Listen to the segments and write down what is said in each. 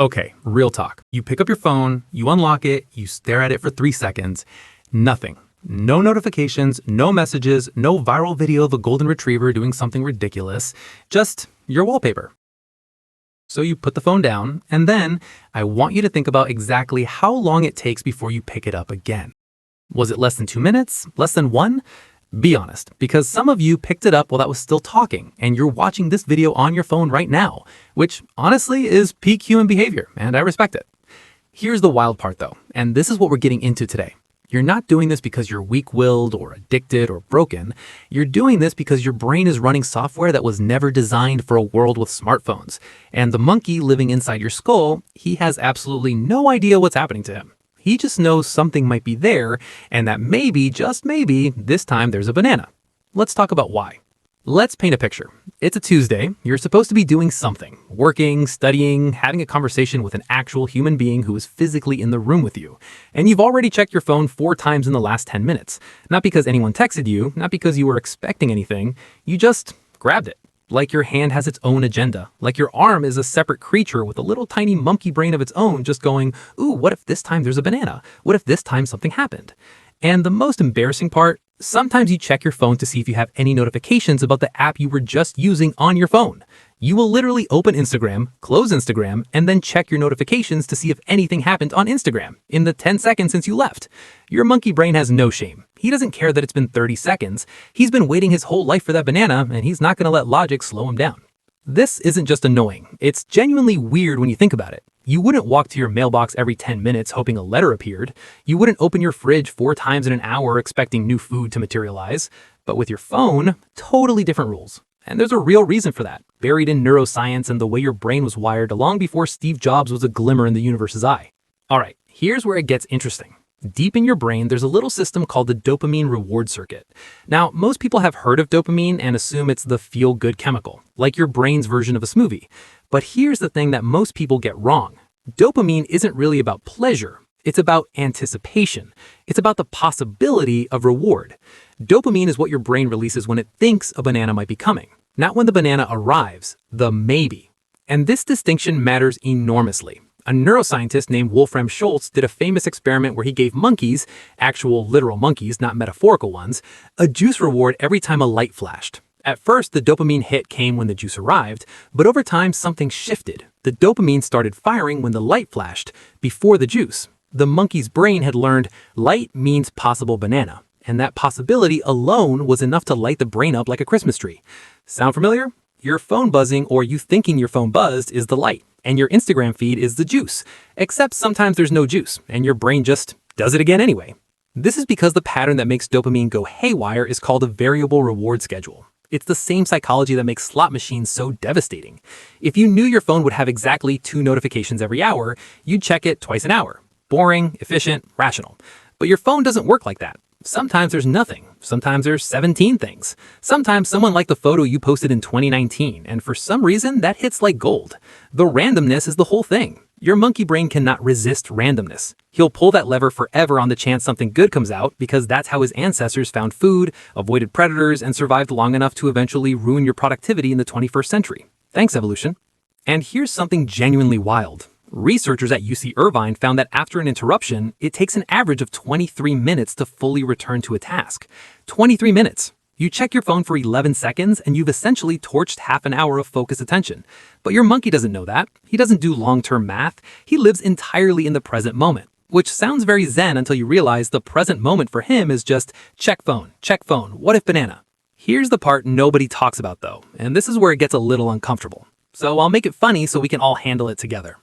Okay, real talk. You pick up your phone, you unlock it, you stare at it for 3 seconds. Nothing. No notifications, no messages, no viral video of a golden retriever doing something ridiculous. Just your wallpaper. So you put the phone down, and then I want you to think about exactly how long it takes before you pick it up again. Was it less than 2 minutes? Less than one? Be honest, because some of you picked it up while that was still talking, and you're watching this video on your phone right now, which honestly is peak human behavior, and I respect it. Here's the wild part though, and this is what we're getting into today. You're not doing this because you're weak-willed or addicted or broken. You're doing this because your brain is running software that was never designed for a world with smartphones. And the monkey living inside your skull, he has absolutely no idea what's happening to him. He just knows something might be there, and that maybe, just maybe, this time there's a banana. Let's talk about why. Let's paint a picture. It's a Tuesday. You're supposed to be doing something. Working, studying, having a conversation with an actual human being who is physically in the room with you. And you've already checked your phone 4 times in the last 10 minutes. Not because anyone texted you, not because you were expecting anything. You just grabbed it. Like your hand has its own agenda. Like your arm is a separate creature with a little tiny monkey brain of its own just going, ooh, what if this time there's a banana? What if this time something happened? And the most embarrassing part, sometimes you check your phone to see if you have any notifications about the app you were just using on your phone. You will literally open Instagram, close Instagram, and then check your notifications to see if anything happened on Instagram in the 10 seconds since you left. Your monkey brain has no shame. He doesn't care that it's been 30 seconds. He's been waiting his whole life for that banana, and he's not going to let logic slow him down. This isn't just annoying. It's genuinely weird when you think about it. You wouldn't walk to your mailbox every 10 minutes hoping a letter appeared. You wouldn't open your fridge 4 times in an hour expecting new food to materialize. But with your phone, totally different rules. And there's a real reason for that, buried in neuroscience and the way your brain was wired long before Steve Jobs was a glimmer in the universe's eye. All right, here's where it gets interesting. Deep in your brain, there's a little system called the dopamine reward circuit. Now, most people have heard of dopamine and assume it's the feel-good chemical, like your brain's version of a smoothie. But here's the thing that most people get wrong. Dopamine isn't really about pleasure. It's about anticipation. It's about the possibility of reward. Dopamine is what your brain releases when it thinks a banana might be coming, not when the banana arrives, the maybe. And this distinction matters enormously. A neuroscientist named Wolfram Schultz did a famous experiment where he gave monkeys, actual literal monkeys, not metaphorical ones, a juice reward every time a light flashed. At first, the dopamine hit came when the juice arrived, but over time something shifted. The dopamine started firing when the light flashed, before the juice. The monkey's brain had learned light means possible banana, and that possibility alone was enough to light the brain up like a Christmas tree. Sound familiar? Your phone buzzing or you thinking your phone buzzed is the light, and your Instagram feed is the juice. Except sometimes there's no juice, and your brain just does it again anyway. This is because the pattern that makes dopamine go haywire is called a variable reward schedule. It's the same psychology that makes slot machines so devastating. If you knew your phone would have exactly 2 notifications every hour, you'd check it twice an hour. Boring, efficient, rational. But your phone doesn't work like that. Sometimes there's nothing. Sometimes there's 17 things. Sometimes someone liked the photo you posted in 2019, and for some reason that hits like gold. The randomness is the whole thing. Your monkey brain cannot resist randomness. He'll pull that lever forever on the chance something good comes out because that's how his ancestors found food, avoided predators, and survived long enough to eventually ruin your productivity in the 21st century. Thanks, evolution. And here's something genuinely wild. Researchers at UC Irvine found that after an interruption, it takes an average of 23 minutes to fully return to a task. 23 minutes. You check your phone for 11 seconds and you've essentially torched half an hour of focused attention. But your monkey doesn't know that. He doesn't do long-term math. He lives entirely in the present moment, which sounds very zen until you realize the present moment for him is just check phone, what if banana? Here's the part nobody talks about though, and this is where it gets a little uncomfortable. So I'll make it funny so we can all handle it together.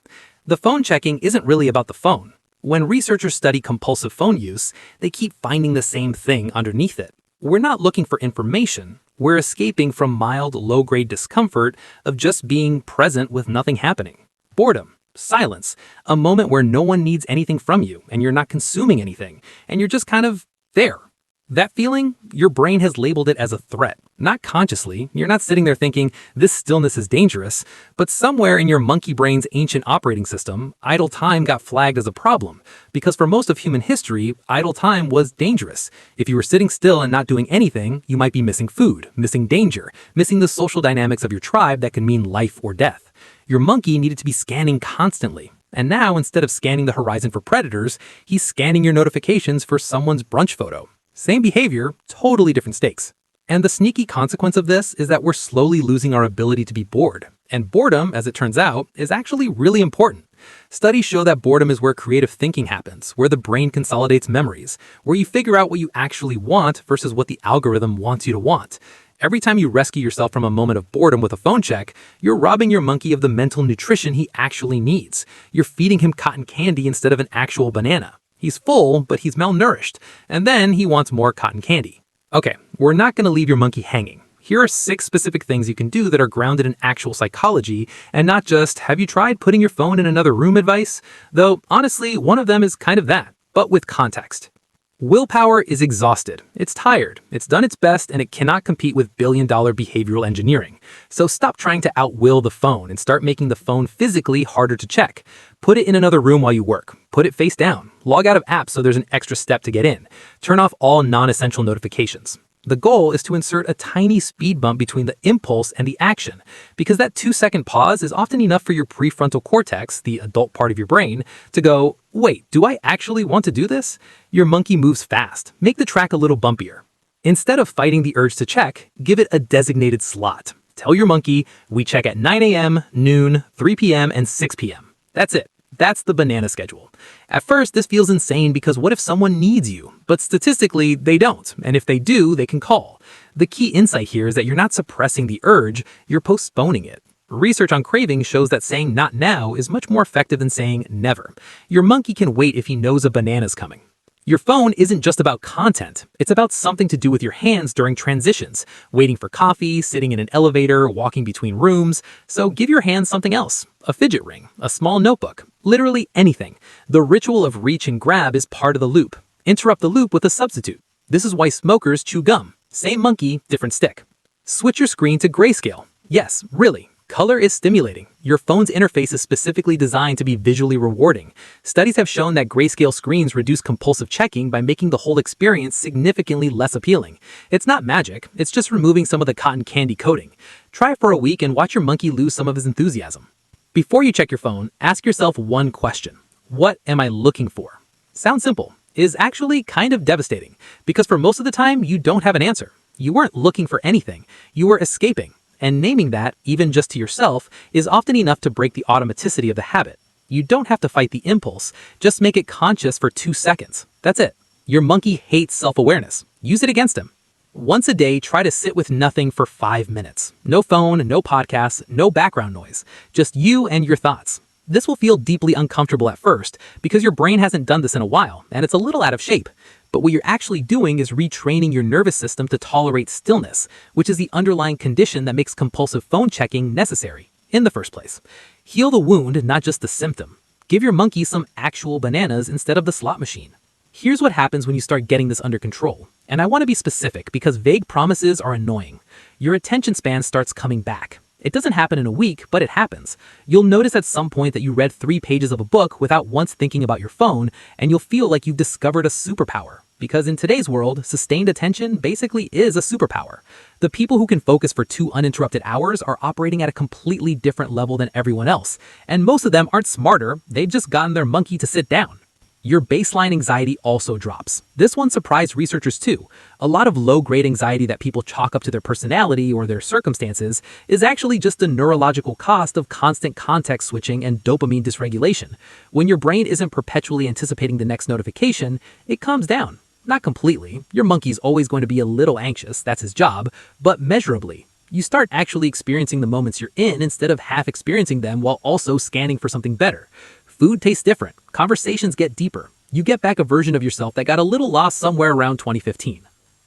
The phone checking isn't really about the phone. When researchers study compulsive phone use, they keep finding the same thing underneath it. We're not looking for information. We're escaping from mild, low-grade discomfort of just being present with nothing happening. Boredom, silence, a moment where no one needs anything from you and you're not consuming anything and you're just kind of there. That feeling, your brain has labeled it as a threat. Not consciously, you're not sitting there thinking, this stillness is dangerous, but somewhere in your monkey brain's ancient operating system, idle time got flagged as a problem, because for most of human history, idle time was dangerous. If you were sitting still and not doing anything, you might be missing food, missing danger, missing the social dynamics of your tribe that can mean life or death. Your monkey needed to be scanning constantly. And now, instead of scanning the horizon for predators, he's scanning your notifications for someone's brunch photo. Same behavior, totally different stakes. And the sneaky consequence of this is that we're slowly losing our ability to be bored. And boredom, as it turns out, is actually really important. Studies show that boredom is where creative thinking happens, where the brain consolidates memories, where you figure out what you actually want versus what the algorithm wants you to want. Every time you rescue yourself from a moment of boredom with a phone check, you're robbing your monkey of the mental nutrition he actually needs. You're feeding him cotton candy instead of an actual banana. He's full, but he's malnourished, and then he wants more cotton candy. Okay, we're not going to leave your monkey hanging. Here are 6 specific things you can do that are grounded in actual psychology and not just, have you tried putting your phone in another room advice? Though, honestly, one of them is kind of that, but with context. Willpower is exhausted, it's tired, it's done its best, and it cannot compete with billion-dollar behavioral engineering. So stop trying to outwill the phone and start making the phone physically harder to check. Put it in another room while you work. Put it face down. Log out of apps so there's an extra step to get in. Turn off all non-essential notifications. The goal is to insert a tiny speed bump between the impulse and the action, because that 2-second pause is often enough for your prefrontal cortex, the adult part of your brain, to go, wait, do I actually want to do this? Your monkey moves fast. Make the track a little bumpier. Instead of fighting the urge to check, give it a designated slot. Tell your monkey, we check at 9 a.m., noon, 3 p.m., and 6 p.m. That's it. That's the banana schedule. At first, this feels insane because what if someone needs you? But statistically, they don't. And if they do, they can call. The key insight here is that you're not suppressing the urge, you're postponing it. Research on craving shows that saying not now is much more effective than saying never. Your monkey can wait if he knows a banana's coming. Your phone isn't just about content, it's about something to do with your hands during transitions, waiting for coffee, sitting in an elevator, walking between rooms. So give your hands something else, a fidget ring, a small notebook, literally anything. The ritual of reach and grab is part of the loop. Interrupt the loop with a substitute. This is why smokers chew gum. Same monkey, different stick. Switch your screen to grayscale. Yes, really. Color is stimulating. Your phone's interface is specifically designed to be visually rewarding. Studies have shown that grayscale screens reduce compulsive checking by making the whole experience significantly less appealing. It's not magic, it's just removing some of the cotton candy coating. Try it for a week and watch your monkey lose some of his enthusiasm. Before you check your phone, ask yourself one question. What am I looking for? Sounds simple, is actually kind of devastating, because for most of the time, you don't have an answer. You weren't looking for anything, you were escaping. And naming that, even just to yourself, is often enough to break the automaticity of the habit. You don't have to fight the impulse, just make it conscious for 2 seconds. That's it. Your monkey hates self-awareness. Use it against him. Once a day, try to sit with nothing for 5 minutes. No phone, no podcasts, no background noise. Just you and your thoughts. This will feel deeply uncomfortable at first because your brain hasn't done this in a while and it's a little out of shape. But what you're actually doing is retraining your nervous system to tolerate stillness, which is the underlying condition that makes compulsive phone checking necessary in the first place. Heal the wound, not just the symptom. Give your monkey some actual bananas instead of the slot machine. Here's what happens when you start getting this under control. And I want to be specific because vague promises are annoying. Your attention span starts coming back. It doesn't happen in a week, but it happens. You'll notice at some point that you read 3 pages of a book without once thinking about your phone, and you'll feel like you've discovered a superpower. Because in today's world, sustained attention basically is a superpower. The people who can focus for 2 uninterrupted hours are operating at a completely different level than everyone else. And most of them aren't smarter, they've just gotten their monkey to sit down. Your baseline anxiety also drops. This one surprised researchers too. A lot of low-grade anxiety that people chalk up to their personality or their circumstances is actually just the neurological cost of constant context switching and dopamine dysregulation. When your brain isn't perpetually anticipating the next notification, it calms down. Not completely. Your monkey's always going to be a little anxious, that's his job, but measurably. You start actually experiencing the moments you're in instead of half experiencing them while also scanning for something better. Food tastes different. Conversations get deeper. You get back a version of yourself that got a little lost somewhere around 2015.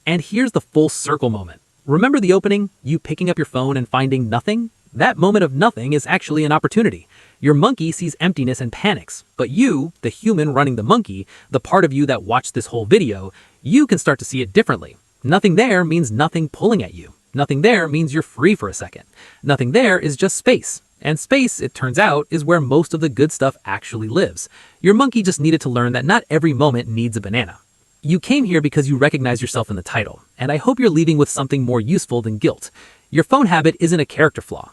And here's the full circle moment. Remember the opening? You picking up your phone and finding nothing? That moment of nothing is actually an opportunity. Your monkey sees emptiness and panics, but you, the human running the monkey, the part of you that watched this whole video, you can start to see it differently. Nothing there means nothing pulling at you. Nothing there means you're free for a second. Nothing there is just space. And space, it turns out, is where most of the good stuff actually lives. Your monkey just needed to learn that not every moment needs a banana. You came here because you recognize yourself in the title, and I hope you're leaving with something more useful than guilt. Your phone habit isn't a character flaw.